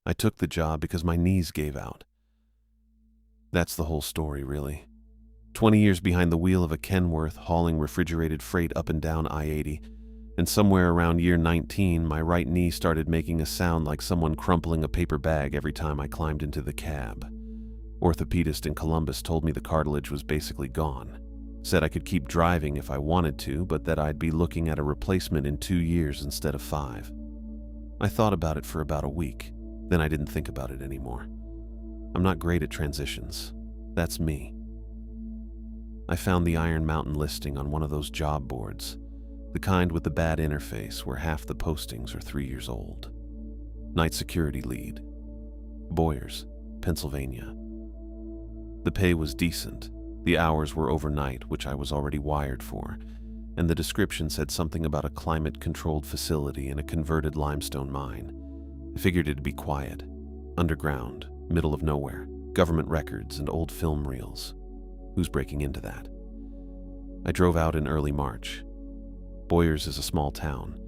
I took the job because my knees gave out. That's the whole story, really. 20 years behind the wheel of a Kenworth hauling refrigerated freight up and down I-80, and somewhere around year 19, my right knee started making a sound like someone crumpling a paper bag every time I climbed into the cab. Orthopedist in Columbus told me the cartilage was basically gone. Said I could keep driving if I wanted to, but that I'd be looking at a replacement in 2 years instead of 5. I thought about it for about a week, then I didn't think about it anymore. I'm not great at transitions. That's me. I found the Iron Mountain listing on one of those job boards, the kind with the bad interface where half the postings are 3 years old. Night security lead. Boyers, Pennsylvania. The pay was decent. The hours were overnight, which I was already wired for, and the description said something about a climate-controlled facility in a converted limestone mine. I figured it'd be quiet, underground, middle of nowhere, government records and old film reels. Who's breaking into that? I drove out in early March. Boyers is a small town,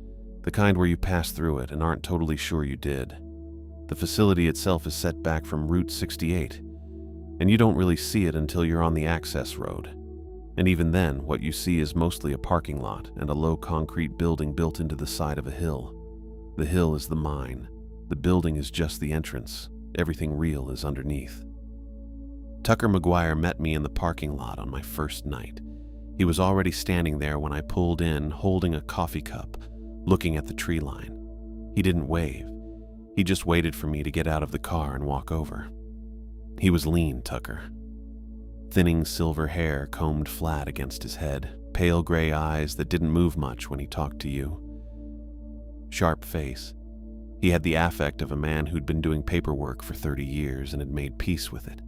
the kind where you pass through it and aren't totally sure you did. The facility itself is set back from Route 68, and you don't really see it until you're on the access road. And even then, what you see is mostly a parking lot and a low concrete building built into the side of a hill. The hill is the mine. The building is just the entrance. Everything real is underneath. Tucker McGuire met me in the parking lot on my first night. He was already standing there when I pulled in, holding a coffee cup, looking at the tree line. He didn't wave. He just waited for me to get out of the car and walk over. He was lean, Tucker. Thinning silver hair combed flat against his head, pale gray eyes that didn't move much when he talked to you. Sharp face. He had the affect of a man who'd been doing paperwork for 30 years and had made peace with it.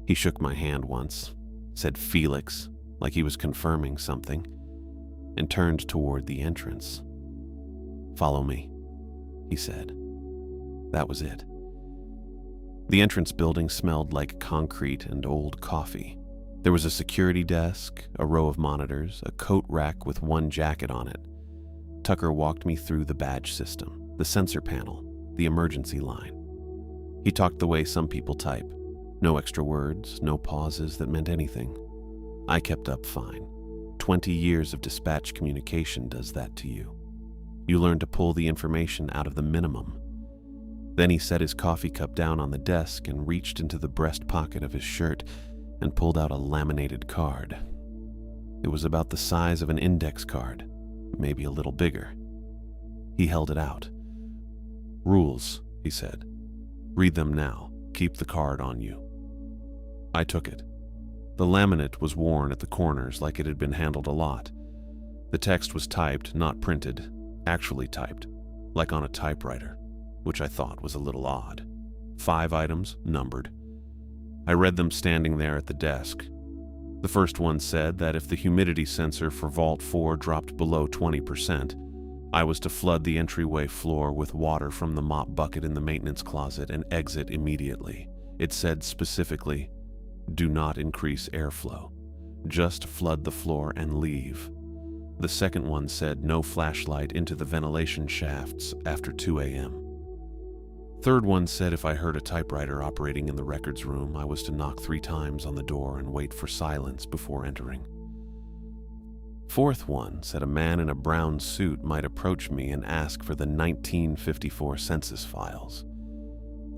He shook my hand once, said Felix, like he was confirming something, and turned toward the entrance. "Follow me," he said. That was it. The entrance building smelled like concrete and old coffee. There was a security desk, a row of monitors, a coat rack with one jacket on it. Tucker walked me through the badge system, the sensor panel, the emergency line. He talked the way some people type. No extra words, no pauses that meant anything. I kept up fine. 20 years of dispatch communication does that to you. You learn to pull the information out of the minimum. Then he set his coffee cup down on the desk and reached into the breast pocket of his shirt and pulled out a laminated card. It was about the size of an index card, maybe a little bigger. He held it out. "Rules," he said. "Read them now. Keep the card on you." I took it. The laminate was worn at the corners like it had been handled a lot. The text was typed, not printed, actually typed, like on a typewriter, which I thought was a little odd. 5 items, numbered. I read them standing there at the desk. The first one said that if the humidity sensor for Vault 4 dropped below 20%, I was to flood the entryway floor with water from the mop bucket in the maintenance closet and exit immediately. It said specifically, "Do not increase airflow. Just flood the floor and leave." The second one said no flashlight into the ventilation shafts after 2 a.m. Third one said if I heard a typewriter operating in the records room, I was to knock 3 times on the door and wait for silence before entering. Fourth one said a man in a brown suit might approach me and ask for the 1954 census files.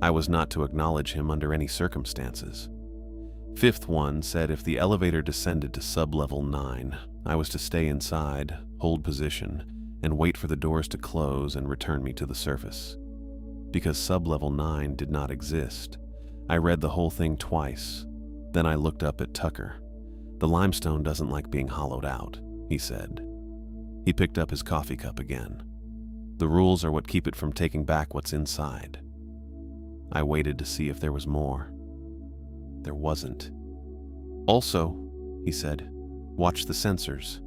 I was not to acknowledge him under any circumstances. Fifth one said if the elevator descended to Sublevel 9, I was to stay inside, hold position, and wait for the doors to close and return me to the surface. Because Sublevel 9 did not exist, I read the whole thing twice. Then I looked up at Tucker. "The limestone doesn't like being hollowed out," he said. He picked up his coffee cup again. "The rules are what keep it from taking back what's inside." I waited to see if there was more. There wasn't. "Also," he said, "watch the sensors,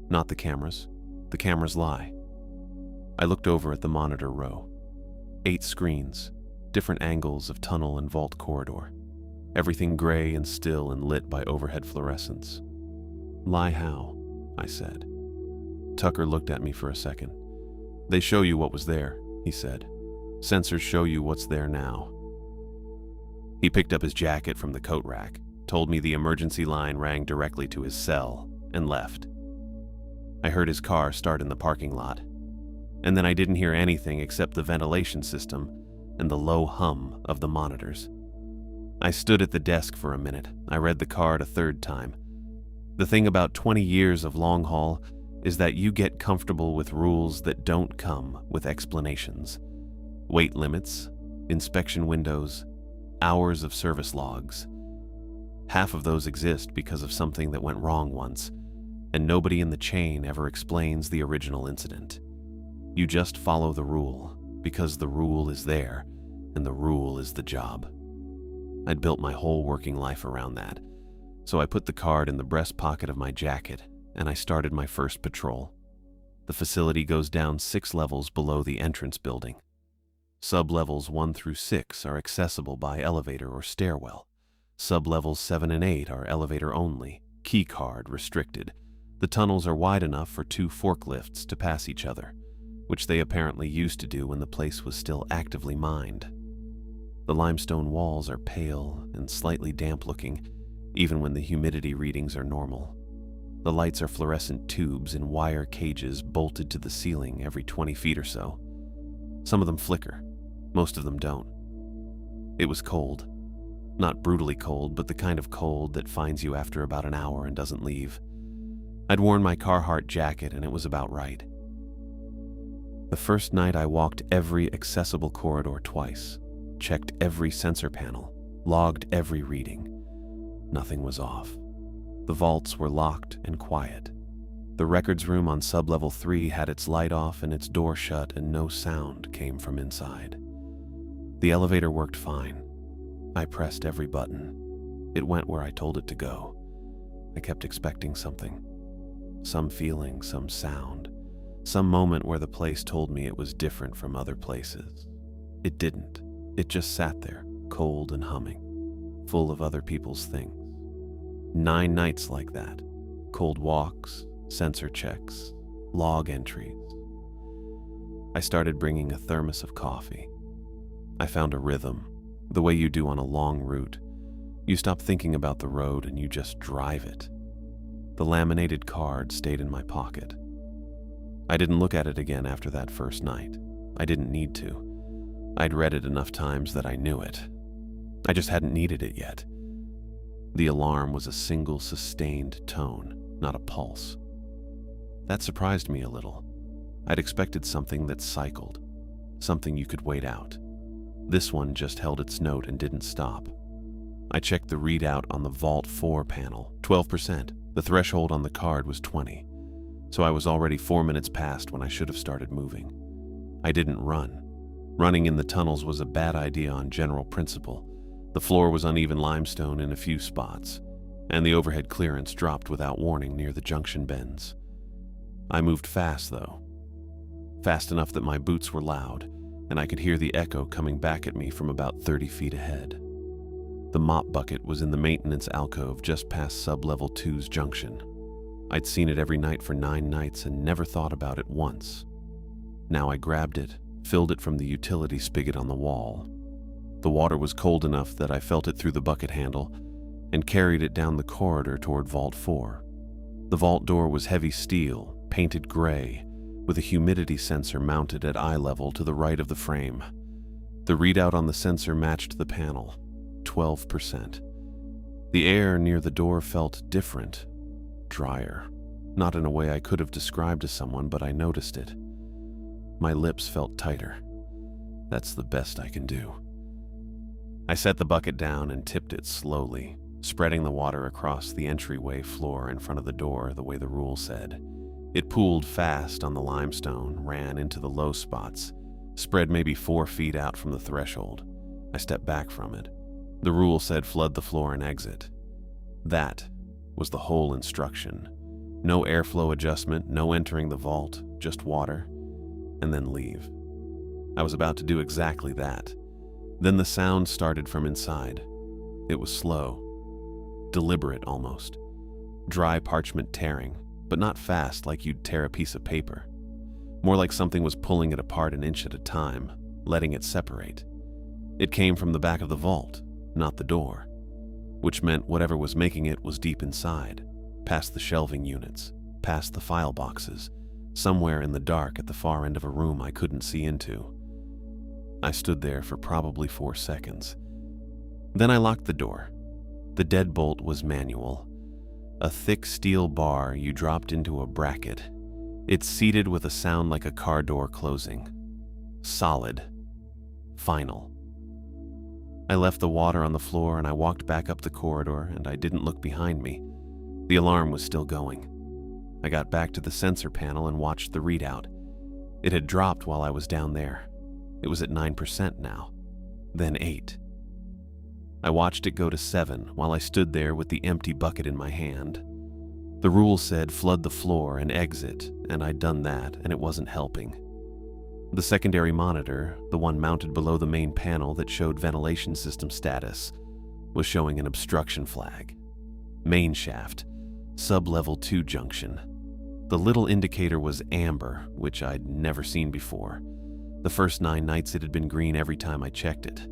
not the cameras. The cameras lie." I looked over at the monitor row. 8 screens, different angles of tunnel and vault corridor. Everything gray and still and lit by overhead fluorescence. "Lie how?" I said. Tucker looked at me for a second. "They show you what was there," he said. Sensors show you what's there now." He picked up his jacket from the coat rack, told me the emergency line rang directly to his cell, and left. I heard his car start in the parking lot, and then I didn't hear anything except the ventilation system and the low hum of the monitors. I stood at the desk for a minute. I read the card a third time. The thing about 20 years of long haul is that you get comfortable with rules that don't come with explanations. Weight limits, inspection windows, hours of service logs. Half of those exist because of something that went wrong once, and nobody in the chain ever explains the original incident. You just follow the rule because the rule is there, and the rule is the job. I'd built my whole working life around that, so I put the card in the breast pocket of my jacket, and I started my first patrol. The facility goes down 6 levels below the entrance building. Sublevels 1 through 6 are accessible by elevator or stairwell. Sublevels 7 and 8 are elevator only, key card restricted. The tunnels are wide enough for 2 forklifts to pass each other, which they apparently used to do when the place was still actively mined. The limestone walls are pale and slightly damp-looking, even when the humidity readings are normal. The lights are fluorescent tubes in wire cages bolted to the ceiling every 20 feet or so. Some of them flicker, most of them don't. It was cold. Not brutally cold, but the kind of cold that finds you after about an hour and doesn't leave. I'd worn my Carhartt jacket and it was about right. The first night I walked every accessible corridor twice, checked every sensor panel, logged every reading. Nothing was off. The vaults were locked and quiet. The records room on Sublevel 3 had its light off and its door shut, and no sound came from inside. The elevator worked fine. I pressed every button. It went where I told it to go. I kept expecting something. Some feeling, some sound, some moment where the place told me it was different from other places. It didn't. It just sat there, cold and humming, full of other people's things. 9 nights like that. Cold walks, sensor checks, log entries. I started bringing a thermos of coffee. I found a rhythm, the way you do on a long route. You stop thinking about the road and you just drive it. The laminated card stayed in my pocket. I didn't look at it again after that first night. I didn't need to. I'd read it enough times that I knew it. I just hadn't needed it yet. The alarm was a single sustained tone, not a pulse. That surprised me a little. I'd expected something that cycled, something you could wait out. This one just held its note and didn't stop. I checked the readout on the Vault 4 panel, 12%. The threshold on the card was 20, so I was already 4 minutes past when I should have started moving. I didn't run. Running in the tunnels was a bad idea on general principle. The floor was uneven limestone in a few spots, and the overhead clearance dropped without warning near the junction bends. I moved fast, though. Fast enough that my boots were loud, and I could hear the echo coming back at me from about 30 feet ahead. The mop bucket was in the maintenance alcove just past Sublevel 2's junction. I'd seen it every night for 9 nights and never thought about it once. Now I grabbed it, filled it from the utility spigot on the wall. The water was cold enough that I felt it through the bucket handle and carried it down the corridor toward Vault 4. The vault door was heavy steel, painted gray, with a humidity sensor mounted at eye level to the right of the frame. The readout on the sensor matched the panel, 12%. The air near the door felt different, drier. Not in a way I could have described to someone, but I noticed it. My lips felt tighter. That's the best I can do. I set the bucket down and tipped it slowly, spreading the water across the entryway floor in front of the door the way the rule said. It pooled fast on the limestone, ran into the low spots, spread maybe 4 feet out from the threshold. I stepped back from it. The rule said flood the floor and exit. That was the whole instruction. No airflow adjustment, no entering the vault, just water, and then leave. I was about to do exactly that. Then the sound started from inside. It was slow, deliberate almost. Dry parchment tearing, but not fast like you'd tear a piece of paper. More like something was pulling it apart an inch at a time, letting it separate. It came from the back of the vault, not the door, which meant whatever was making it was deep inside, past the shelving units, past the file boxes, somewhere in the dark at the far end of a room I couldn't see into. I stood there for probably 4 seconds. Then I locked the door. The deadbolt was manual. A thick steel bar you dropped into a bracket. It seated with a sound like a car door closing. Solid. Final. I left the water on the floor and I walked back up the corridor, and I didn't look behind me. The alarm was still going. I got back to the sensor panel and watched the readout. It had dropped while I was down there. It was at 9% now, then 8. I watched it go to 7 while I stood there with the empty bucket in my hand. The rule said flood the floor and exit, and I'd done that, and it wasn't helping. The secondary monitor, the one mounted below the main panel that showed ventilation system status, was showing an obstruction flag. Main shaft, Sublevel 2 junction. The little indicator was amber, which I'd never seen before. The first 9 nights it had been green every time I checked it.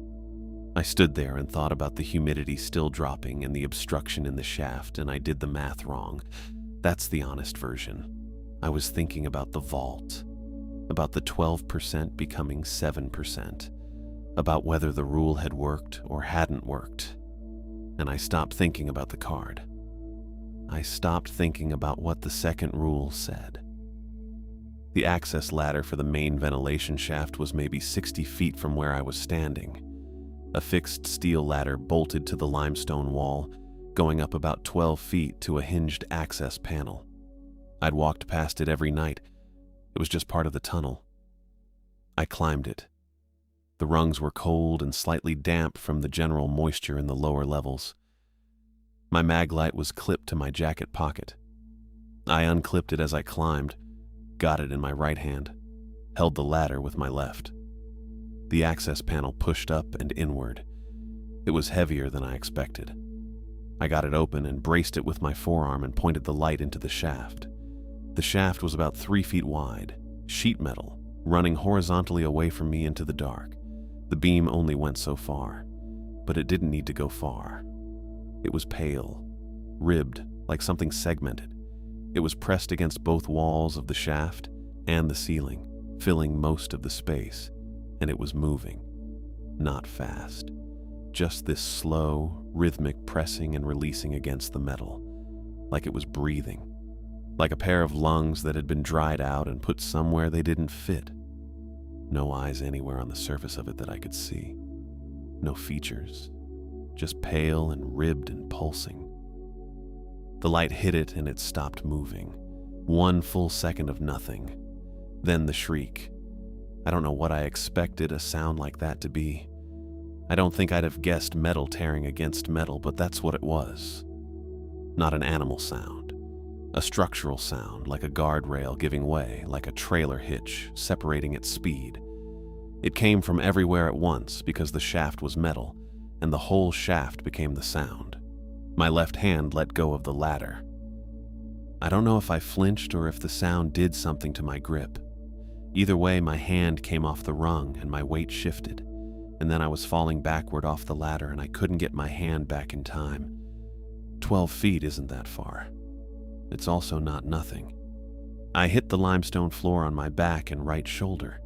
I stood there and thought about the humidity still dropping and the obstruction in the shaft, and I did the math wrong. That's the honest version. I was thinking about the vault, about the 12% becoming 7%, about whether the rule had worked or hadn't worked. And I stopped thinking about the card. I stopped thinking about what the second rule said. The access ladder for the main ventilation shaft was maybe 60 feet from where I was standing. A fixed steel ladder bolted to the limestone wall, going up about 12 feet to a hinged access panel. I'd walked past it every night. It was just part of the tunnel. I climbed it. The rungs were cold and slightly damp from the general moisture in the lower levels. My mag light was clipped to my jacket pocket. I unclipped it as I climbed, got it in my right hand, held the ladder with my left. The access panel pushed up and inward. It was heavier than I expected. I got it open and braced it with my forearm and pointed the light into the shaft. The shaft was about 3 feet wide, sheet metal, running horizontally away from me into the dark. The beam only went so far, but it didn't need to go far. It was pale, ribbed, like something segmented. It was pressed against both walls of the shaft and the ceiling, filling most of the space, and it was moving. Not fast. Just this slow, rhythmic pressing and releasing against the metal, like it was breathing, like a pair of lungs that had been dried out and put somewhere they didn't fit. No eyes anywhere on the surface of it that I could see. No features, just pale and ribbed and pulsing. The light hit it and it stopped moving. 1 full second of nothing. Then the shriek. I don't know what I expected a sound like that to be. I don't think I'd have guessed metal tearing against metal, but that's what it was. Not an animal sound. A structural sound, like a guardrail giving way, like a trailer hitch separating its speed. It came from everywhere at once because the shaft was metal, and the whole shaft became the sound. My left hand let go of the ladder. I don't know if I flinched or if the sound did something to my grip. Either way, my hand came off the rung and my weight shifted, and then I was falling backward off the ladder and I couldn't get my hand back in time. 12 feet isn't that far. It's also not nothing. I hit the limestone floor on my back and right shoulder.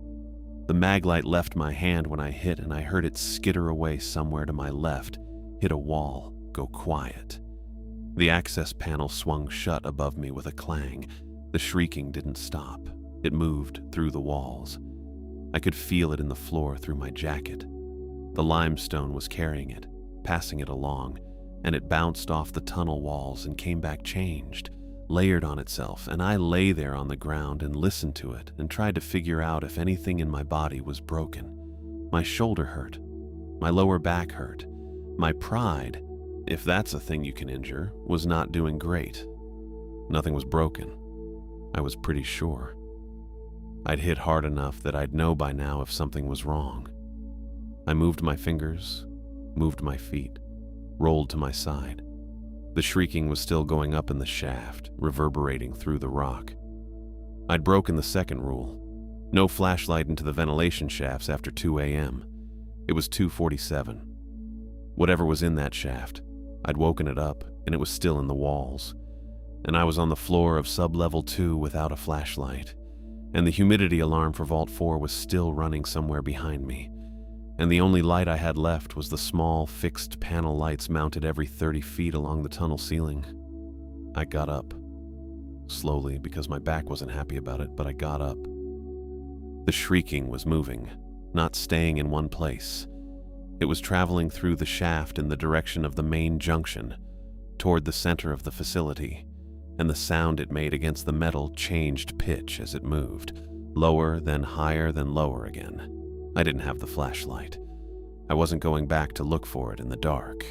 The mag light left my hand when I hit, and I heard it skitter away somewhere to my left, hit a wall, go quiet. The access panel swung shut above me with a clang. The shrieking didn't stop. It moved through the walls. I could feel it in the floor through my jacket. The limestone was carrying it, passing it along, and it bounced off the tunnel walls and came back changed, layered on itself, and I lay there on the ground and listened to it and tried to figure out if anything in my body was broken. My shoulder hurt. My lower back hurt. My pride, if that's a thing you can injure, was not doing great. Nothing was broken. I was pretty sure. I'd hit hard enough that I'd know by now if something was wrong. I moved my fingers, moved my feet, rolled to my side. The shrieking was still going up in the shaft, reverberating through the rock. I'd broken the second rule. No flashlight into the ventilation shafts after 2 a.m. It was 2:47. Whatever was in that shaft, I'd woken it up and it was still in the walls. And I was on the floor of Sublevel 2 without a flashlight. And the humidity alarm for Vault 4 was still running somewhere behind me. And the only light I had left was the small, fixed panel lights mounted every 30 feet along the tunnel ceiling. I got up. Slowly, because my back wasn't happy about it, but I got up. The shrieking was moving, not staying in one place. It was traveling through the shaft in the direction of the main junction, toward the center of the facility, and the sound it made against the metal changed pitch as it moved, lower, then higher, then lower again. I didn't have the flashlight. I wasn't going back to look for it in the dark.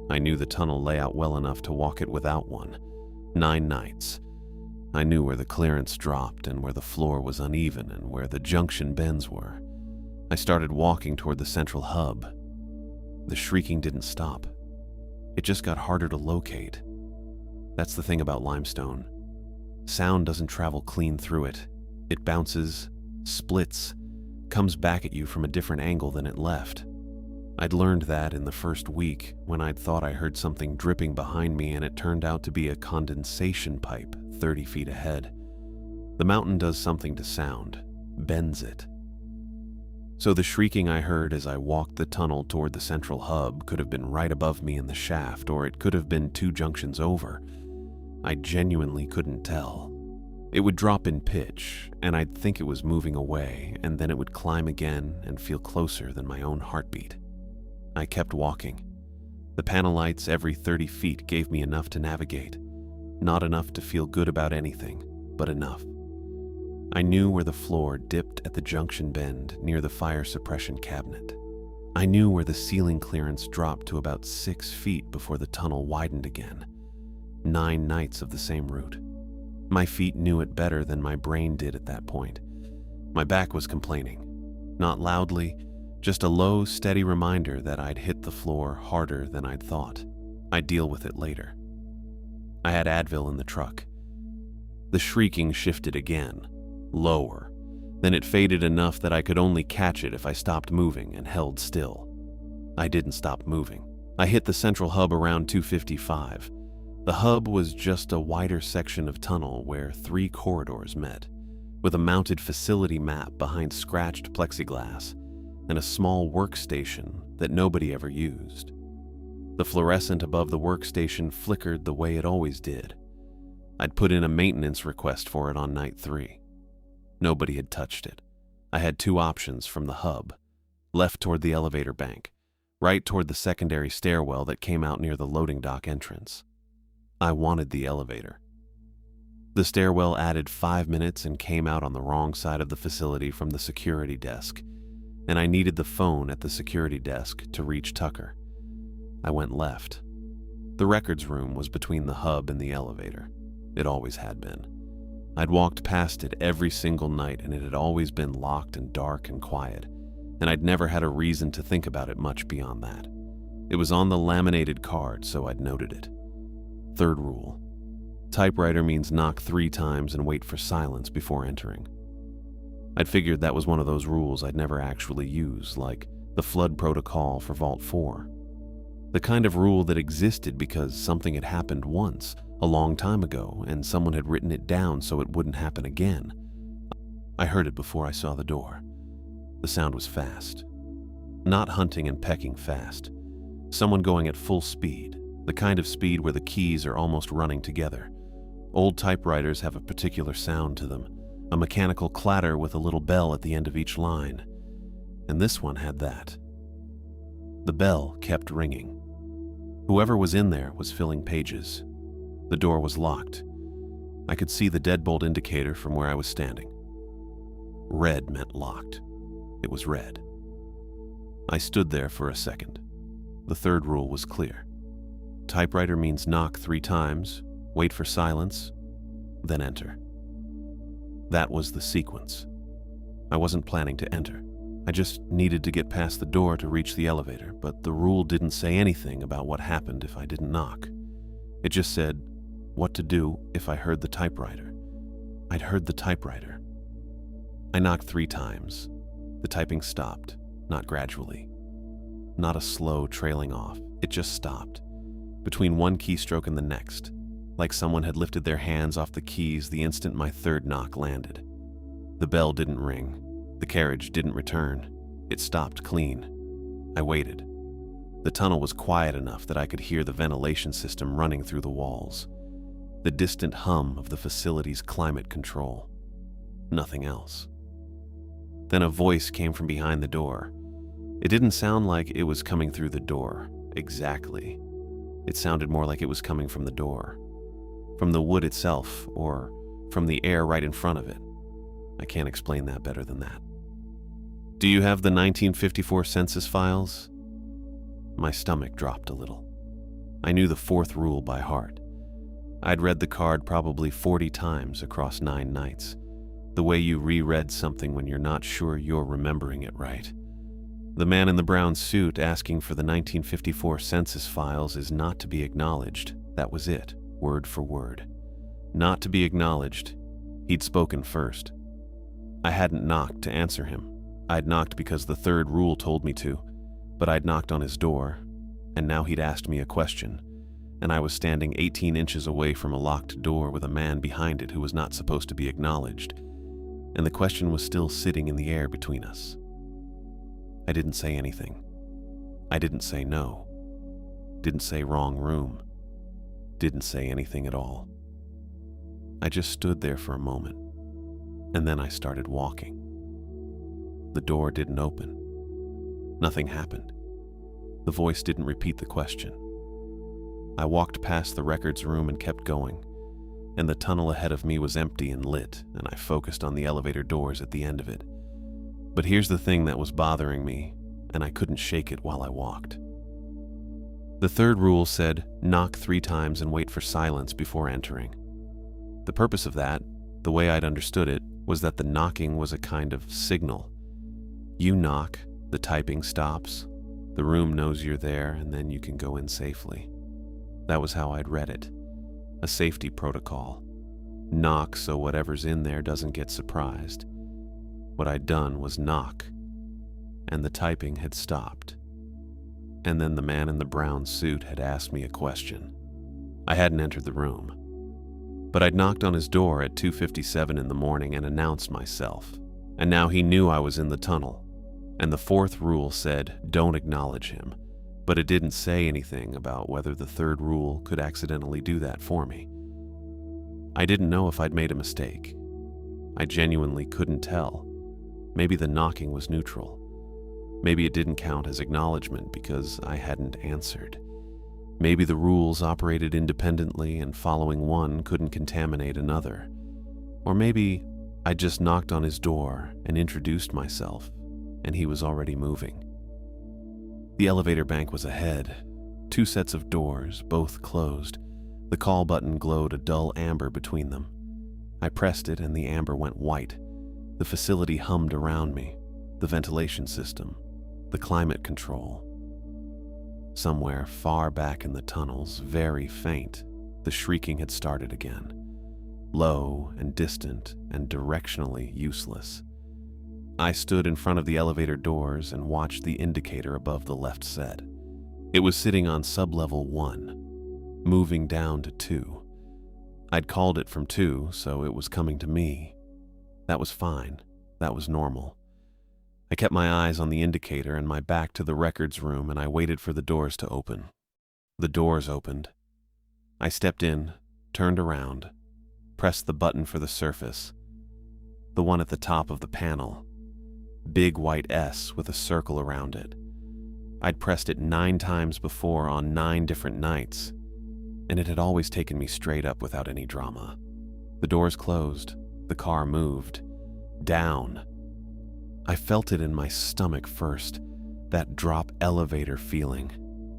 I knew the tunnel layout well enough to walk it without one. 9 nights. I knew where the clearance dropped and where the floor was uneven and where the junction bends were. I started walking toward the central hub. The shrieking didn't stop. It just got harder to locate. That's the thing about limestone. Sound doesn't travel clean through it. It bounces, splits, comes back at you from a different angle than it left. I'd learned that in the first week when I'd thought I heard something dripping behind me and it turned out to be a condensation pipe 30 feet ahead. The mountain does something to sound, bends it. So the shrieking I heard as I walked the tunnel toward the central hub could have been right above me in the shaft, or it could have been 2 junctions over. I genuinely couldn't tell. It would drop in pitch, and I'd think it was moving away, and then it would climb again and feel closer than my own heartbeat. I kept walking. The panel lights every 30 feet gave me enough to navigate. Not enough to feel good about anything, but enough. I knew where the floor dipped at the junction bend near the fire suppression cabinet. I knew where the ceiling clearance dropped to about 6 feet before the tunnel widened again. 9 nights of the same route. My feet knew it better than my brain did at that point. My back was complaining. Not loudly, just a low, steady reminder that I'd hit the floor harder than I'd thought. I'd deal with it later. I had Advil in the truck. The shrieking shifted again, lower. Then it faded enough that I could only catch it if I stopped moving and held still. I didn't stop moving. I hit the central hub around 2:55. The hub was just a wider section of tunnel where 3 corridors met, with a mounted facility map behind scratched plexiglass and a small workstation that nobody ever used. The fluorescent above the workstation flickered the way it always did. I'd put in a maintenance request for it on night 3. Nobody had touched it. I had 2 options from the hub: left toward the elevator bank, right toward the secondary stairwell that came out near the loading dock entrance. I wanted the elevator. The stairwell added 5 minutes and came out on the wrong side of the facility from the security desk, and I needed the phone at the security desk to reach Tucker. I went left. The records room was between the hub and the elevator. It always had been. I'd walked past it every single night, and it had always been locked and dark and quiet, and I'd never had a reason to think about it much beyond that. It was on the laminated card, so I'd noted it. 3rd rule. Typewriter means knock 3 times and wait for silence before entering. I'd figured that was one of those rules I'd never actually use, like the flood protocol for Vault 4. The kind of rule that existed because something had happened once, a long time ago, and someone had written it down so it wouldn't happen again. I heard it before I saw the door. The sound was fast. Not hunting and pecking fast. Someone going at full speed, the kind of speed where the keys are almost running together. Old typewriters have a particular sound to them, a mechanical clatter with a little bell at the end of each line. And this one had that. The bell kept ringing. Whoever was in there was filling pages. The door was locked. I could see the deadbolt indicator from where I was standing. Red meant locked. It was red. I stood there for a second. The 3rd rule was clear. Typewriter means knock 3 times, wait for silence, then enter. That was the sequence. I wasn't planning to enter. I just needed to get past the door to reach the elevator, but the rule didn't say anything about what happened if I didn't knock. It just said what to do if I heard the typewriter. I'd heard the typewriter. I knocked 3 times. The typing stopped, not gradually. Not a slow trailing off, it just stopped. Between one keystroke and the next, like someone had lifted their hands off the keys the instant my third knock landed. The bell didn't ring. The carriage didn't return. It stopped clean. I waited. The tunnel was quiet enough that I could hear the ventilation system running through the walls, the distant hum of the facility's climate control. Nothing else. Then a voice came from behind the door. It didn't sound like it was coming through the door, exactly. It sounded more like it was coming from the door, from the wood itself, or from the air right in front of it. I can't explain that better than that. Do you have the 1954 census files? My stomach dropped a little. I knew the 4th rule by heart. I'd read the card probably 40 times across 9 nights, the way you reread something when you're not sure you're remembering it right. The man in the brown suit asking for the 1954 census files is not to be acknowledged. That was it, word for word. Not to be acknowledged. He'd spoken first. I hadn't knocked to answer him. I'd knocked because the 3rd rule told me to, but I'd knocked on his door, and now he'd asked me a question, and I was standing 18 inches away from a locked door with a man behind it who was not supposed to be acknowledged, and the question was still sitting in the air between us. I didn't say anything. I didn't say no. Didn't say wrong room. Didn't say anything at all. I just stood there for a moment, and then I started walking. The door didn't open. Nothing happened. The voice didn't repeat the question. I walked past the records room and kept going, and the tunnel ahead of me was empty and lit, and I focused on the elevator doors at the end of it. But here's the thing that was bothering me, and I couldn't shake it while I walked. The 3rd rule said, knock 3 times and wait for silence before entering. The purpose of that, the way I'd understood it, was that the knocking was a kind of signal. You knock, the typing stops, the room knows you're there, and then you can go in safely. That was how I'd read it. A safety protocol. Knock so whatever's in there doesn't get surprised. What I'd done was knock, and the typing had stopped. And then the man in the brown suit had asked me a question. I hadn't entered the room, but I'd knocked on his door at 2:57 in the morning and announced myself, and now he knew I was in the tunnel. And the 4th rule said, don't acknowledge him, but it didn't say anything about whether the 3rd rule could accidentally do that for me. I didn't know if I'd made a mistake. I genuinely couldn't tell. Maybe the knocking was neutral. Maybe it didn't count as acknowledgement because I hadn't answered. Maybe the rules operated independently and following one couldn't contaminate another. Or maybe I just knocked on his door and introduced myself, and he was already moving. The elevator bank was ahead. 2 sets of doors, both closed. The call button glowed a dull amber between them. I pressed it and the amber went white. The facility hummed around me, the ventilation system, the climate control. Somewhere far back in the tunnels, very faint, the shrieking had started again. Low and distant and directionally useless. I stood in front of the elevator doors and watched the indicator above the left set. It was sitting on sublevel 1, moving down to 2. I'd called it from 2, so it was coming to me. That was fine. That was normal. I kept my eyes on the indicator and my back to the records room, and I waited for the doors to open. The doors opened. I stepped in, turned around, pressed the button for the surface. The one at the top of the panel. Big white S with a circle around it. I'd pressed it 9 times before on 9 different nights, and it had always taken me straight up without any drama. The doors closed. The car moved. Down. I felt it in my stomach first, that drop elevator feeling,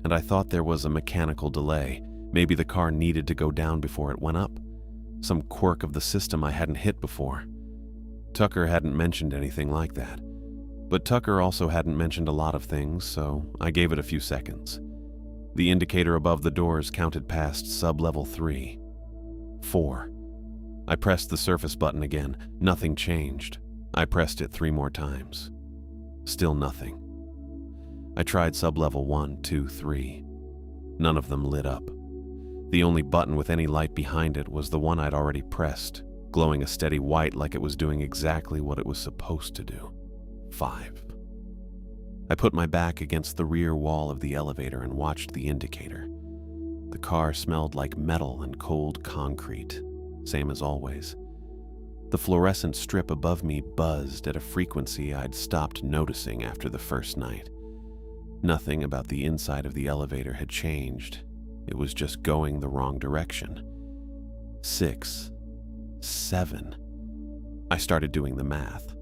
and I thought there was a mechanical delay. Maybe the car needed to go down before it went up. Some quirk of the system I hadn't hit before. Tucker hadn't mentioned anything like that. But Tucker also hadn't mentioned a lot of things, so I gave it a few seconds. The indicator above the doors counted past sublevel 3. 4. I pressed the surface button again. Nothing changed. I pressed it 3 more times. Still nothing. I tried sublevel 1, 2, 3. None of them lit up. The only button with any light behind it was the one I'd already pressed, glowing a steady white like it was doing exactly what it was supposed to do. 5. I put my back against the rear wall of the elevator and watched the indicator. The car smelled like metal and cold concrete, same as always. The fluorescent strip above me buzzed at a frequency I'd stopped noticing after the first night. Nothing about the inside of the elevator had changed. It was just going the wrong direction. 6, 7. I started doing the math.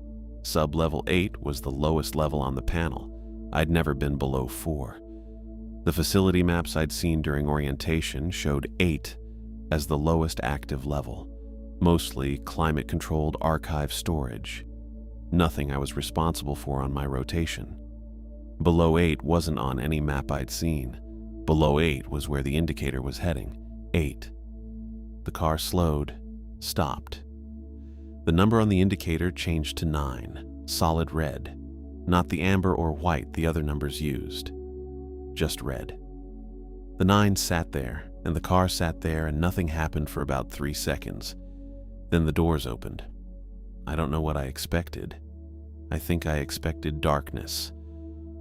Sub-level 8 was the lowest level on the panel. I'd never been below 4. The facility maps I'd seen during orientation showed 8 as the lowest active level, mostly climate-controlled archive storage. Nothing I was responsible for on my rotation. Below 8 wasn't on any map I'd seen. Below 8 was where the indicator was heading. 8. The car slowed, stopped. The number on the indicator changed to 9, solid red, not the amber or white the other numbers used. Just red. The 9 sat there, and the car sat there, and nothing happened for about 3 seconds. Then the doors opened. I don't know what I expected. I think I expected darkness,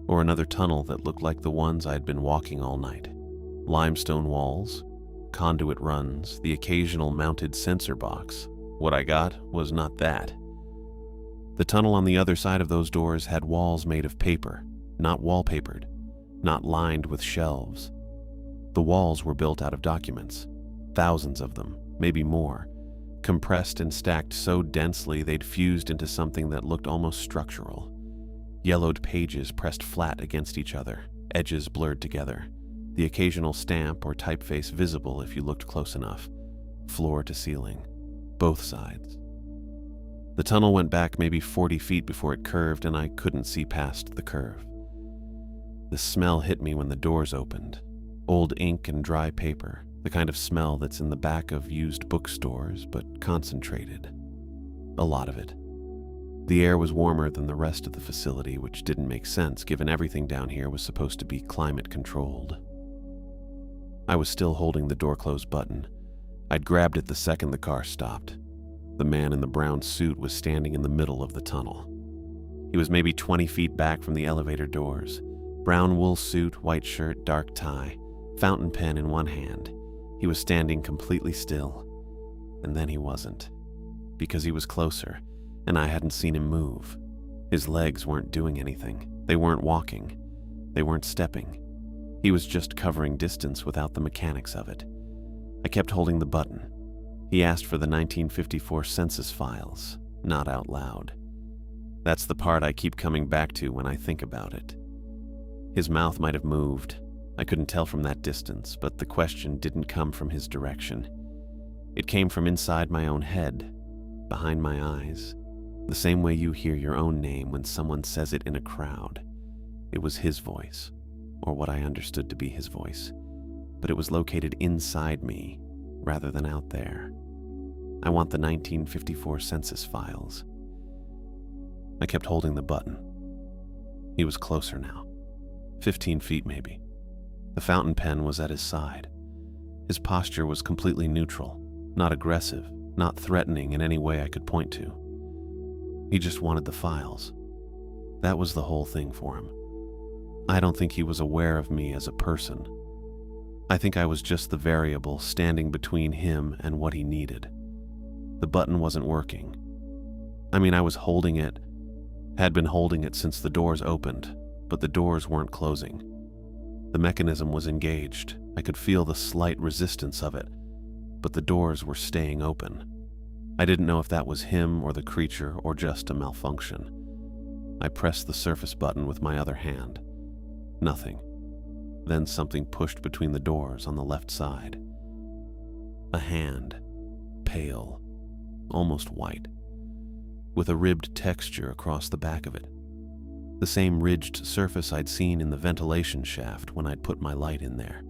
or another tunnel that looked like the ones I'd been walking all night. Limestone walls, conduit runs, the occasional mounted sensor box. What I got was not that. The tunnel on the other side of those doors had walls made of paper, not wallpapered, not lined with shelves. The walls were built out of documents, thousands of them, maybe more, compressed and stacked so densely they'd fused into something that looked almost structural. Yellowed pages pressed flat against each other, edges blurred together, the occasional stamp or typeface visible if you looked close enough, floor to ceiling, both sides. The tunnel went back maybe 40 feet before it curved, and I couldn't see past the curve. The smell hit me when the doors opened. Old ink and dry paper, the kind of smell that's in the back of used bookstores, but concentrated. A lot of it. The air was warmer than the rest of the facility, which didn't make sense given everything down here was supposed to be climate-controlled. I was still holding the door-close button. I'd grabbed it the second the car stopped. The man in the brown suit was standing in the middle of the tunnel. He was maybe 20 feet back from the elevator doors. Brown wool suit, white shirt, dark tie, fountain pen in one hand. He was standing completely still. And then he wasn't. Because he was closer, and I hadn't seen him move. His legs weren't doing anything. They weren't walking. They weren't stepping. He was just covering distance without the mechanics of it. I kept holding the button. He asked for the 1954 census files, not out loud. That's the part I keep coming back to when I think about it. His mouth might have moved. I couldn't tell from that distance, but the question didn't come from his direction. It came from inside my own head, behind my eyes, the same way you hear your own name when someone says it in a crowd. It was his voice, or what I understood to be his voice, but it was located inside me rather than out there. I want the 1954 census files. I kept holding the button. He was closer now, 15 feet maybe. The fountain pen was at his side. His posture was completely neutral, not aggressive, not threatening in any way I could point to. He just wanted the files. That was the whole thing for him. I don't think he was aware of me as a person. I think I was just the variable standing between him and what he needed. The button wasn't working. I mean, I was holding it, had been holding it since the doors opened, but the doors weren't closing. The mechanism was engaged. I could feel the slight resistance of it, but the doors were staying open. I didn't know if that was him or the creature or just a malfunction. I pressed the surface button with my other hand. Nothing. Then something pushed between the doors on the left side. A hand, pale, almost white, with a ribbed texture across the back of it. The same ridged surface I'd seen in the ventilation shaft when I'd put my light in there.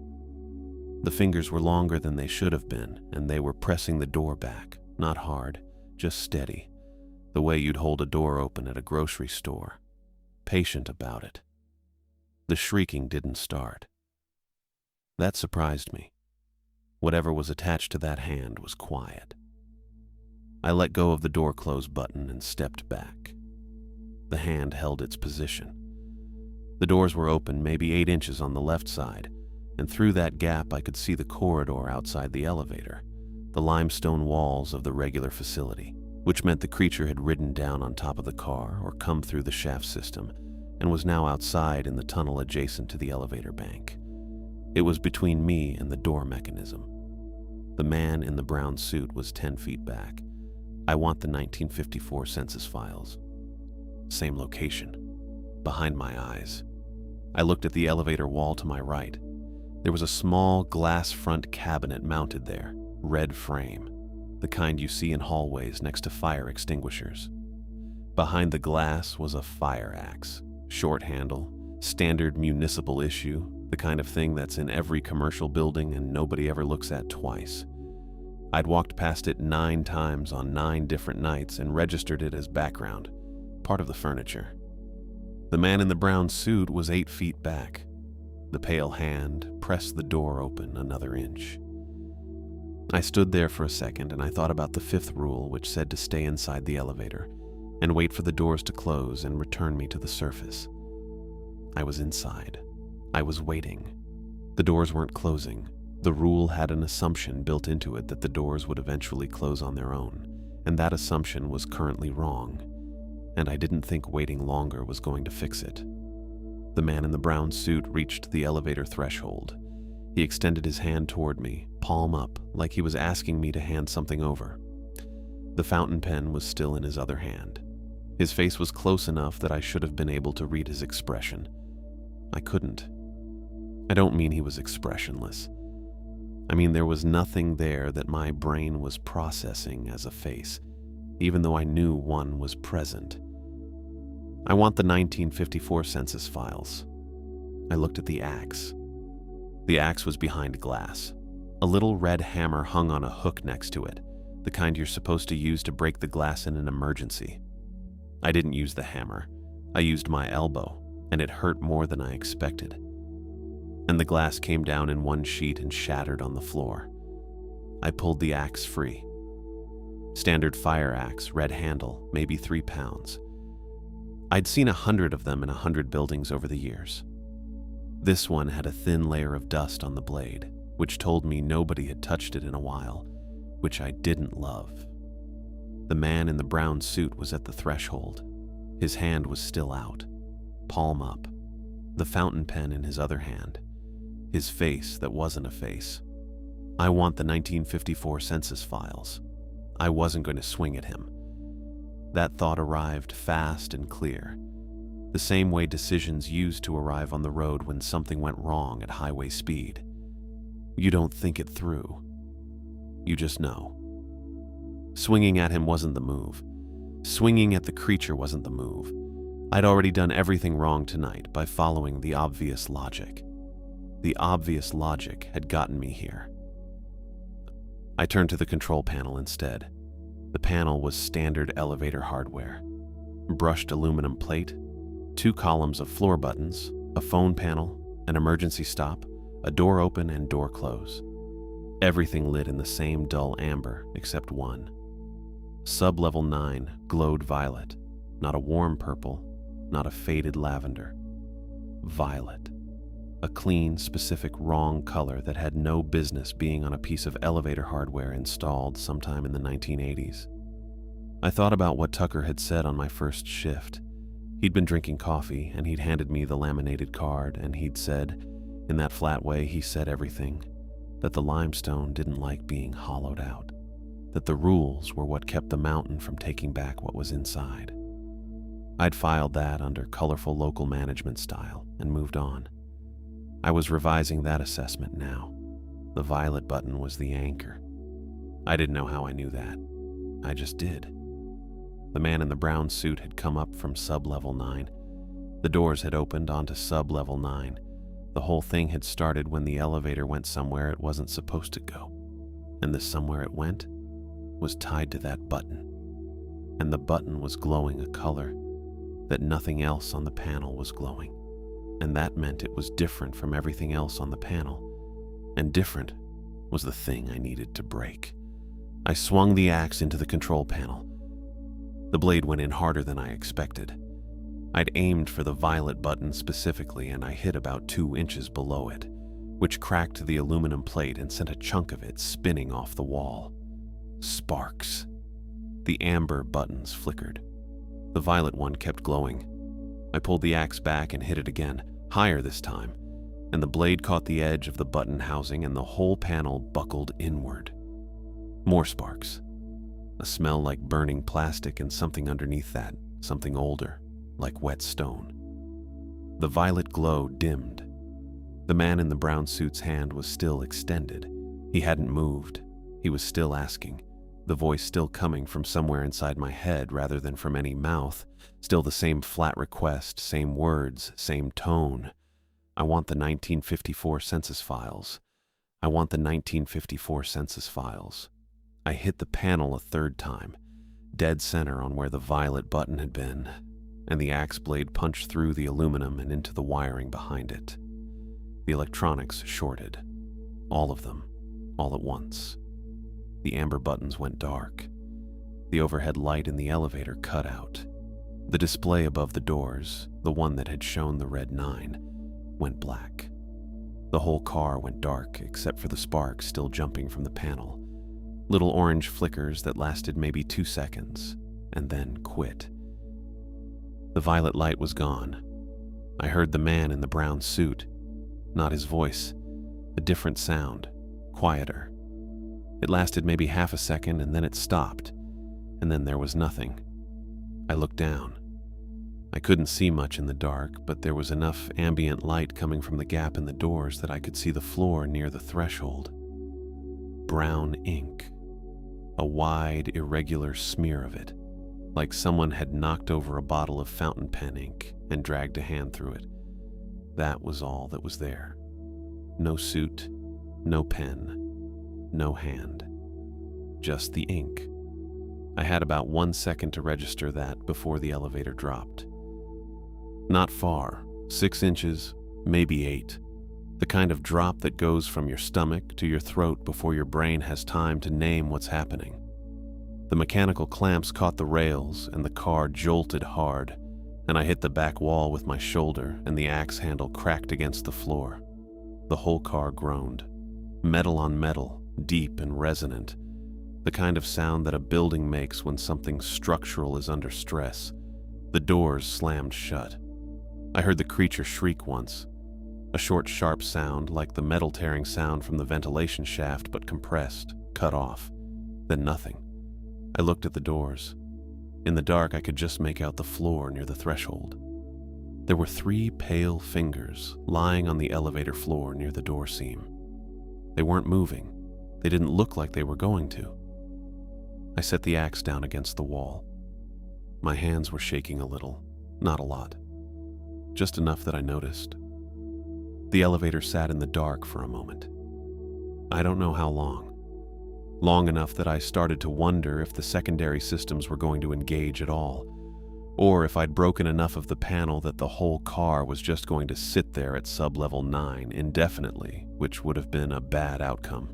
The fingers were longer than they should have been, and they were pressing the door back, not hard, just steady, the way you'd hold a door open at a grocery store, patient about it. The shrieking didn't start. That surprised me. Whatever was attached to that hand was quiet. I let go of the door close button and stepped back. The hand held its position. The doors were open maybe 8 inches on the left side, and through that gap I could see the corridor outside the elevator, the limestone walls of the regular facility, which meant the creature had ridden down on top of the car or come through the shaft system and was now outside in the tunnel adjacent to the elevator bank. It was between me and the door mechanism. The man in the brown suit was 10 feet back. I want the 1954 census files. Same location. Behind my eyes. I looked at the elevator wall to my right. There was a small glass front cabinet mounted there, red frame, the kind you see in hallways next to fire extinguishers. Behind the glass was a fire axe, short handle, standard municipal issue, the kind of thing that's in every commercial building and nobody ever looks at twice. I'd walked past it 9 times on 9 different nights and registered it as background, part of the furniture. The man in the brown suit was 8 feet back. The pale hand pressed the door open another inch. I stood there for a second and I thought about the 5th rule, which said to stay inside the elevator and wait for the doors to close and return me to the surface. I was inside. I was waiting. The doors weren't closing. The rule had an assumption built into it that the doors would eventually close on their own, and that assumption was currently wrong, and I didn't think waiting longer was going to fix it. The man in the brown suit reached the elevator threshold. He extended his hand toward me, palm up, like he was asking me to hand something over. The fountain pen was still in his other hand. His face was close enough that I should have been able to read his expression. I couldn't. I don't mean he was expressionless. I mean there was nothing there that my brain was processing as a face, even though I knew one was present. I want the 1954 census files. I looked at the axe. The axe was behind glass. A little red hammer hung on a hook next to it, the kind you're supposed to use to break the glass in an emergency. I didn't use the hammer. I used my elbow, and it hurt more than I expected. And the glass came down in one sheet and shattered on the floor. I pulled the axe free. Standard fire axe, red handle, maybe 3 pounds. I'd seen 100 of them in 100 buildings over the years. This one had a thin layer of dust on the blade, which told me nobody had touched it in a while, which I didn't love. The man in the brown suit was at the threshold. His hand was still out, palm up, the fountain pen in his other hand. His face that wasn't a face. I want the 1954 census files. I wasn't going to swing at him. That thought arrived fast and clear, the same way decisions used to arrive on the road when something went wrong at highway speed. You don't think it through. You just know. Swinging at him wasn't the move. Swinging at the creature wasn't the move. I'd already done everything wrong tonight by following the obvious logic. The obvious logic had gotten me here. I turned to the control panel instead. The panel was standard elevator hardware. Brushed aluminum plate, 2 columns of floor buttons, a phone panel, an emergency stop, a door open and door close. Everything lit in the same dull amber except one. Sublevel 9 glowed violet, not a warm purple, not a faded lavender. Violet. A clean, specific, wrong color that had no business being on a piece of elevator hardware installed sometime in the 1980s. I thought about what Tucker had said on my first shift. He'd been drinking coffee, and he'd handed me the laminated card, and he'd said, in that flat way he said everything, that the limestone didn't like being hollowed out, that the rules were what kept the mountain from taking back what was inside. I'd filed that under colorful local management style and moved on. I was revising that assessment now. The violet button was the anchor. I didn't know how I knew that. I just did. The man in the brown suit had come up from Sublevel 9. The doors had opened onto Sublevel 9. The whole thing had started when the elevator went somewhere it wasn't supposed to go. And the somewhere it went was tied to that button. and the button was glowing a color that nothing else on the panel was glowing. And that meant it was different from everything else on the panel. And different was the thing I needed to break. I swung the axe into the control panel. The blade went in harder than I expected. I'd aimed for the violet button specifically, and I hit about 2 inches below it, which cracked the aluminum plate and sent a chunk of it spinning off the wall. Sparks. The amber buttons flickered. The violet one kept glowing. I pulled the axe back and hit it again, higher this time, and the blade caught the edge of the button housing and the whole panel buckled inward. More sparks. A smell like burning plastic and something underneath that, something older, like wet stone. The violet glow dimmed. The man in the brown suit's hand was still extended. He hadn't moved. He was still asking, the voice still coming from somewhere inside my head rather than from any mouth, still the same flat request, same words, same tone. I want the 1954 census files. I want the 1954 census files. I hit the panel a third time, dead center on where the violet button had been, and the axe blade punched through the aluminum and into the wiring behind it. The electronics shorted. All of them, all at once. The amber buttons went dark. The overhead light in the elevator cut out. The display above the doors, the one that had shown the red 9, went black. The whole car went dark except for the sparks still jumping from the panel. Little orange flickers that lasted maybe 2 seconds, and then quit. The violet light was gone. I heard the man in the brown suit. Not his voice. A different sound. Quieter. It lasted maybe half a second and then it stopped. And then there was nothing. I looked down. I couldn't see much in the dark, but there was enough ambient light coming from the gap in the doors that I could see the floor near the threshold. Brown ink. A wide, irregular smear of it, like someone had knocked over a bottle of fountain pen ink and dragged a hand through it. That was all that was there. No suit, no pen, no hand. Just the ink. I had about 1 second to register that before the elevator dropped. Not far, 6 inches, maybe 8. The kind of drop that goes from your stomach to your throat before your brain has time to name what's happening. The mechanical clamps caught the rails and the car jolted hard, and I hit the back wall with my shoulder and the axe handle cracked against the floor. The whole car groaned. Metal on metal, deep and resonant. The kind of sound that a building makes when something structural is under stress. The doors slammed shut. I heard the creature shriek once. A short, sharp sound like the metal tearing sound from the ventilation shaft, but compressed, cut off. Then nothing. I looked at the doors. In the dark, I could just make out the floor near the threshold. There were 3 pale fingers lying on the elevator floor near the door seam. They weren't moving. They didn't look like they were going to. I set the axe down against the wall. My hands were shaking a little, not a lot. Just enough that I noticed. The elevator sat in the dark for a moment. I don't know how long. Long enough that I started to wonder if the secondary systems were going to engage at all, or if I'd broken enough of the panel that the whole car was just going to sit there at sublevel 9 indefinitely, which would have been a bad outcome.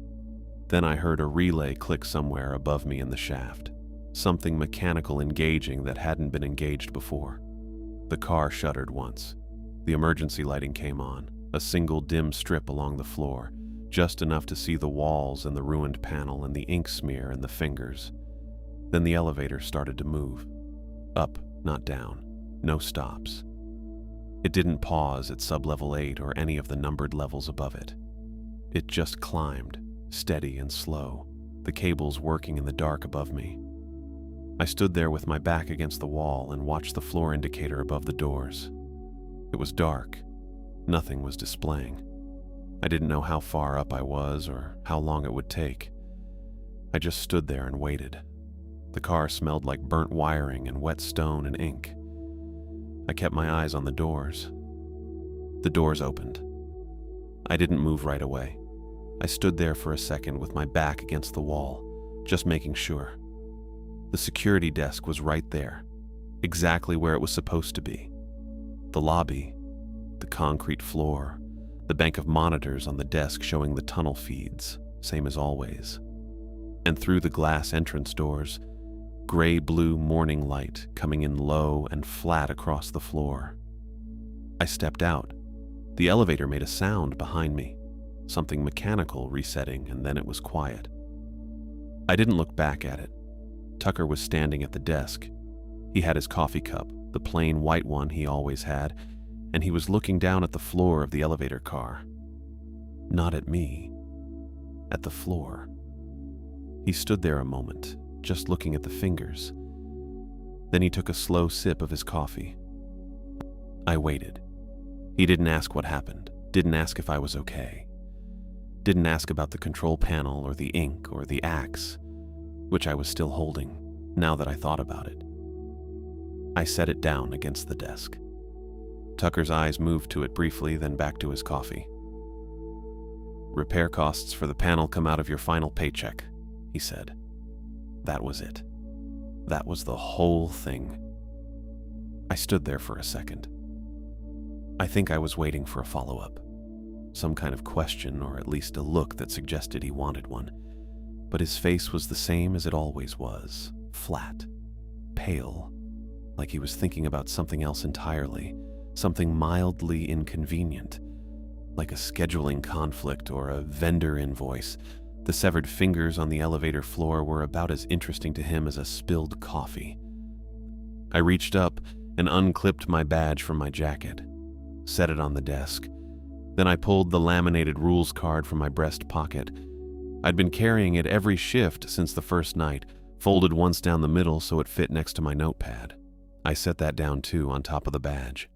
Then I heard a relay click somewhere above me in the shaft, something mechanical engaging that hadn't been engaged before. The car shuddered once. The emergency lighting came on. A single dim strip along the floor, just enough to see the walls and the ruined panel and the ink smear and the fingers. Then the elevator started to move. Up, not down. No stops. It didn't pause at sublevel 8 or any of the numbered levels above it. It just climbed, steady and slow, the cables working in the dark above me. I stood there with my back against the wall and watched the floor indicator above the doors. It was dark. Nothing was displaying. I didn't know how far up I was or how long it would take. I just stood there and waited. The car smelled like burnt wiring and wet stone and ink. I kept my eyes on the doors. The doors opened. I didn't move right away. I stood there for a second with my back against the wall, just making sure. The security desk was right there, exactly where it was supposed to be. The lobby, the concrete floor, the bank of monitors on the desk showing the tunnel feeds, same as always. And through the glass entrance doors, gray-blue morning light coming in low and flat across the floor. I stepped out. The elevator made a sound behind me, something mechanical resetting, and then it was quiet. I didn't look back at it. Tucker was standing at the desk. He had his coffee cup, the plain white one he always had, and he was looking down at the floor of the elevator car. Not at me, at the floor. He stood there a moment, just looking at the fingers. Then he took a slow sip of his coffee. I waited. He didn't ask what happened, didn't ask if I was okay. Didn't ask about the control panel or the ink or the axe, which I was still holding, now that I thought about it. I set it down against the desk. Tucker's eyes moved to it briefly, then back to his coffee. "Repair costs for the panel come out of your final paycheck," he said. That was it. That was the whole thing. I stood there for a second. I think I was waiting for a follow-up. Some kind of question, or at least a look that suggested he wanted one. But his face was the same as it always was, flat, pale, like he was thinking about something else entirely, something mildly inconvenient, like a scheduling conflict or a vendor invoice. The severed fingers on the elevator floor were about as interesting to him as a spilled coffee. I reached up and unclipped my badge from my jacket, set it on the desk. Then I pulled the laminated rules card from my breast pocket. I'd been carrying it every shift since the first night, folded once down the middle so it fit next to my notepad. I set that down too, on top of the badge.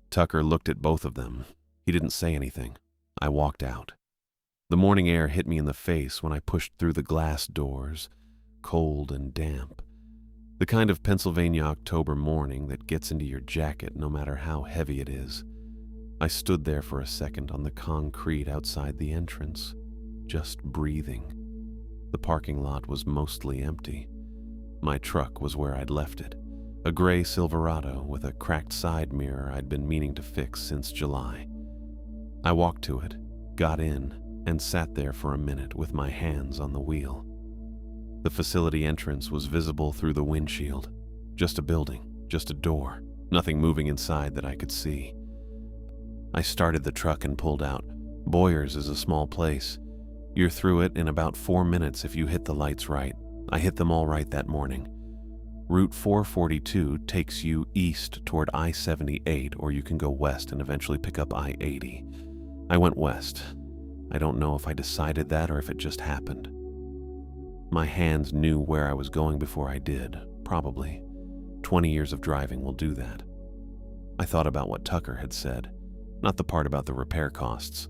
Tucker looked at both of them. He didn't say anything. I walked out. The morning air hit me in the face when I pushed through the glass doors, cold and damp. The kind of Pennsylvania October morning that gets into your jacket no matter how heavy it is. I stood there for a second on the concrete outside the entrance, just breathing. The parking lot was mostly empty. My truck was where I'd left it, a gray Silverado with a cracked side mirror I'd been meaning to fix since July. I walked to it, got in, and sat there for a minute with my hands on the wheel. The facility entrance was visible through the windshield. Just a building, just a door, nothing moving inside that I could see. I started the truck and pulled out. Boyer's is a small place. You're through it in about 4 minutes if you hit the lights right. I hit them all right that morning. Route 442 takes you east toward I-78, or you can go west and eventually pick up I-80. I went west. I don't know if I decided that or if it just happened. My hands knew where I was going before I did, probably. 20 years of driving will do that. I thought about what Tucker had said, not the part about the repair costs,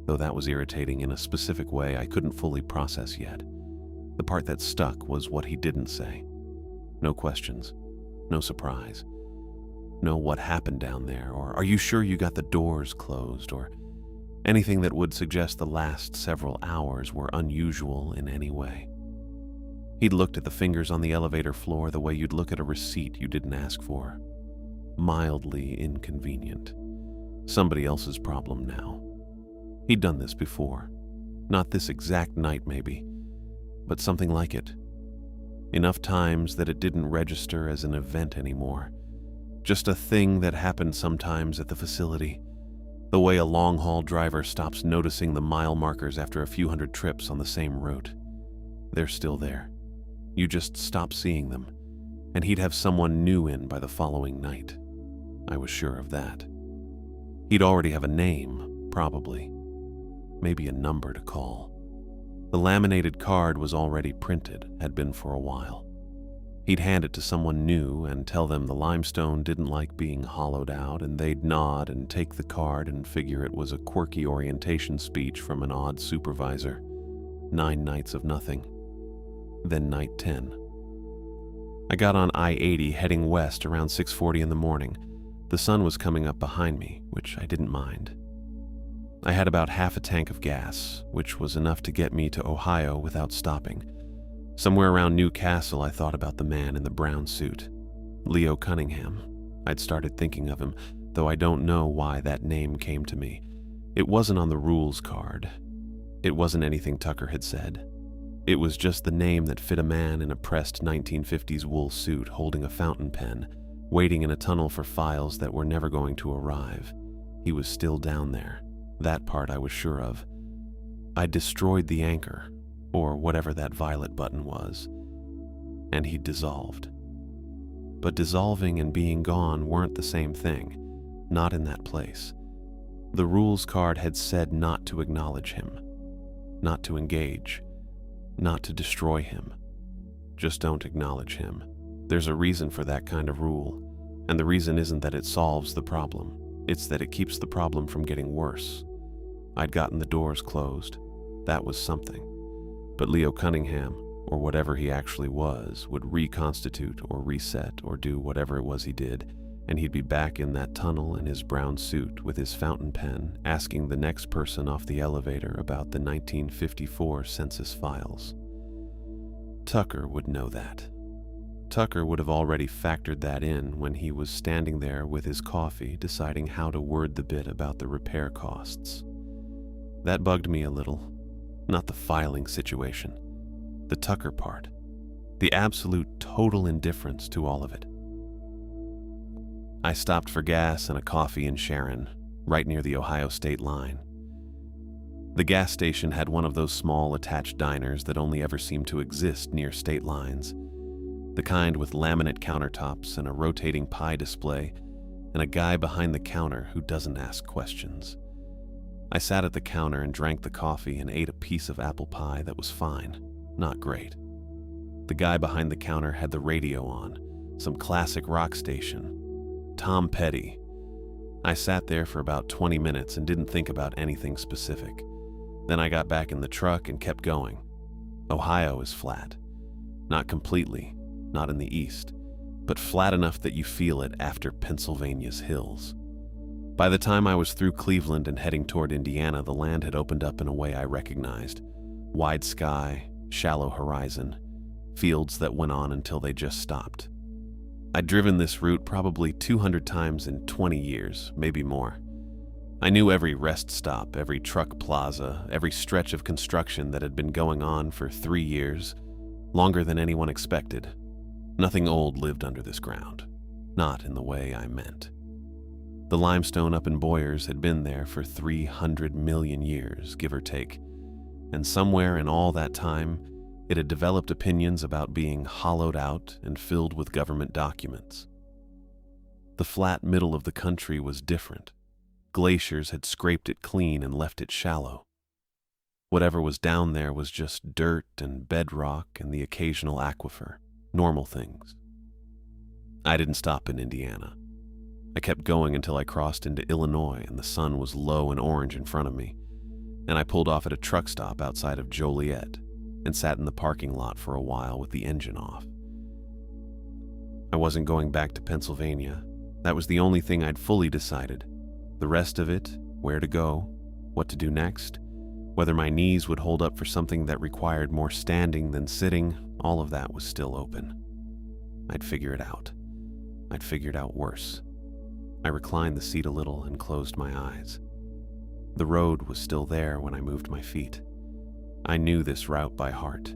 though that was irritating in a specific way I couldn't fully process yet. The part that stuck was what he didn't say. No questions, no surprise. No what happened down there, or are you sure you got the doors closed, or anything that would suggest the last several hours were unusual in any way. He'd looked at the fingers on the elevator floor the way you'd look at a receipt you didn't ask for. Mildly inconvenient. Somebody else's problem now. He'd done this before. Not this exact night, maybe, but something like it. Enough times that it didn't register as an event anymore. Just a thing that happened sometimes at the facility. The way a long-haul driver stops noticing the mile markers after a few hundred trips on the same route. They're still there. You just stop seeing them, and he'd have someone new in by the following night. I was sure of that. He'd already have a name, probably. Maybe a number to call. The laminated card was already printed, had been for a while. He'd hand it to someone new and tell them the limestone didn't like being hollowed out, and they'd nod and take the card and figure it was a quirky orientation speech from an odd supervisor. 9 nights of nothing. Then night 10. I got on I-80 heading west around 6:40 in the morning. The sun was coming up behind me, which I didn't mind. I had about half a tank of gas, which was enough to get me to Ohio without stopping. Somewhere around Newcastle, I thought about the man in the brown suit. Leo Cunningham. I'd started thinking of him, though I don't know why that name came to me. It wasn't on the rules card. It wasn't anything Tucker had said. It was just the name that fit a man in a pressed 1950s wool suit holding a fountain pen, waiting in a tunnel for files that were never going to arrive. He was still down there. That part I was sure of. I destroyed the anchor, or whatever that violet button was, and he dissolved. But dissolving and being gone weren't the same thing, not in that place. The rules card had said not to acknowledge him, not to engage, not to destroy him. Just don't acknowledge him. There's a reason for that kind of rule, and the reason isn't that it solves the problem. It's that it keeps the problem from getting worse. I'd gotten the doors closed. That was something. But Leo Cunningham, or whatever he actually was, would reconstitute or reset or do whatever it was he did, and he'd be back in that tunnel in his brown suit with his fountain pen, asking the next person off the elevator about the 1954 census files. Tucker would know that. Tucker would have already factored that in when he was standing there with his coffee deciding how to word the bit about the repair costs. That bugged me a little. Not the filing situation. The Tucker part. The absolute total indifference to all of it. I stopped for gas and a coffee in Sharon, right near the Ohio state line. The gas station had one of those small attached diners that only ever seem to exist near state lines. The kind with laminate countertops and a rotating pie display, and a guy behind the counter who doesn't ask questions. I sat at the counter and drank the coffee and ate a piece of apple pie that was fine, not great. The guy behind the counter had the radio on, some classic rock station. Tom Petty. I sat there for about 20 minutes and didn't think about anything specific. Then I got back in the truck and kept going. Ohio is flat. Not completely, not in the east, but flat enough that you feel it after Pennsylvania's hills. By the time I was through Cleveland and heading toward Indiana, the land had opened up in a way I recognized. Wide sky, shallow horizon, fields that went on until they just stopped. I'd driven this route probably 200 times in 20 years, maybe more. I knew every rest stop, every truck plaza, every stretch of construction that had been going on for 3 years, longer than anyone expected. Nothing old lived under this ground, not in the way I meant. The limestone up in Boyers had been there for 300 million years, give or take, and somewhere in all that time, it had developed opinions about being hollowed out and filled with government documents. The flat middle of the country was different. Glaciers had scraped it clean and left it shallow. Whatever was down there was just dirt and bedrock and the occasional aquifer, normal things. I didn't stop in Indiana. I kept going until I crossed into Illinois and the sun was low and orange in front of me, and I pulled off at a truck stop outside of Joliet and sat in the parking lot for a while with the engine off. I wasn't going back to Pennsylvania. That was the only thing I'd fully decided. The rest of it, where to go, what to do next, whether my knees would hold up for something that required more standing than sitting, all of that was still open. I'd figure it out. I'd figure it out worse. I reclined the seat a little and closed my eyes. The road was still there when I moved my feet. I knew this route by heart.